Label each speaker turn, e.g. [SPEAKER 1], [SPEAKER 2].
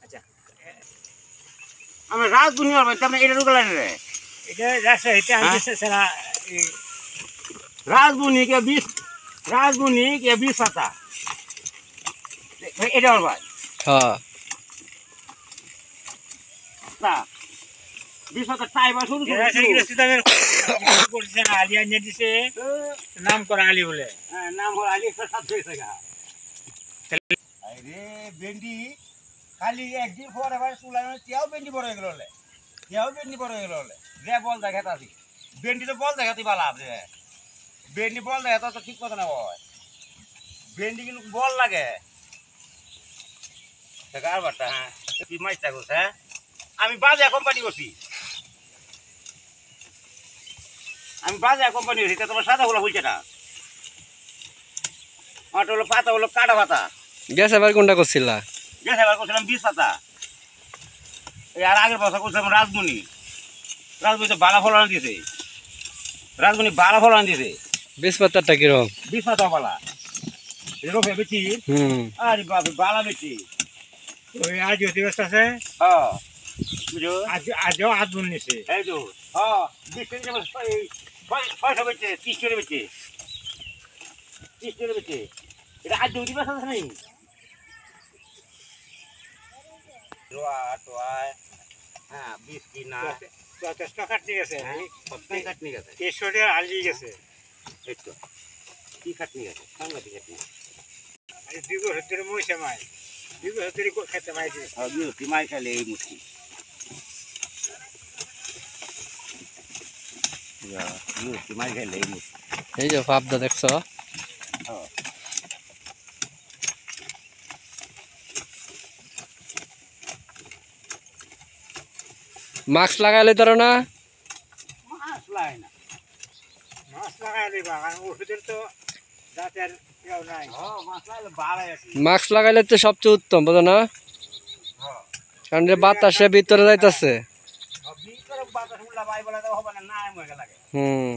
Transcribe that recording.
[SPEAKER 1] আচ্ছা আমরা রাজবুনি আর আমরা এটা ঢুকলাম রে এটা রাজশাহীতে আনতেছে সারা রাজবুনি কে 20 পাতা এটা আর ভাই
[SPEAKER 2] হ্যাঁ
[SPEAKER 1] তা 20 পাতা টাইবা শুরু করছে না আলিয়া নিয়ে দিছে নাম করা আলী বলে হ্যাঁ নাম হলো আলী সাথে হয়েছে গা আরে ভেন্ডি খালি একদিন পর এবার চুলানো তেও ভেন্ডি বড় হয়ে গেল রে বল দেখাতাছি ভেন্ডি তো বল দেখাতে পারলাম রে ভেন্ডি বল দেখাতা তো ঠিক কথা না হয় ভেন্ডি কিন্তু বল লাগে কার বাটা হ্যাঁ কি মাইস্তা করছে হ্যাঁ আমি বাজার কোম্পানি করছি তা তোমার সাদা হলো বলছে না আমার হলো পাতা হলো কাটা পাতা
[SPEAKER 2] গ্যাস এবার কোনটা করছিলা
[SPEAKER 1] গ্যাস এবার করছিলাম 20 পাতা এই আর আগের বছর করছিলাম রাজমণি তো বালা ফলন দিয়েছে
[SPEAKER 2] 20 পাতাটা কিরকম
[SPEAKER 1] 20 পাতা বালা রোপে বেশি আরে বাবা বালা বেশি ওই আজ দিবস আছে হ্যাঁ বুঝো আজও আদুন নিছে এই তো হ্যাঁ 20 টাকা পয়সা বেচে 30 টাকা বেচে এটা আজ দিবস আছে নাই হ্যাঁ 20 কি না 50 টাকা কাটনি গেছে কেশরে আলি গেছে এই তো কি কাটনি গেছে সাংঘাতিক কাটনি এই দুই বছর ধরে মইছে মাই 2 বছর ধরে খেতে মাই দিছে হ্যাঁ 2 বছর মাই খাইলে এই মুশকিল
[SPEAKER 2] এই যে পাবদা দেখছো মাস্ক লাগাইলে তার না মাস্ক লাগাইলে তো সবচেয়ে উত্তম বুঝো না কারণ বাতাসে ভিতরে যাইতেছে হুম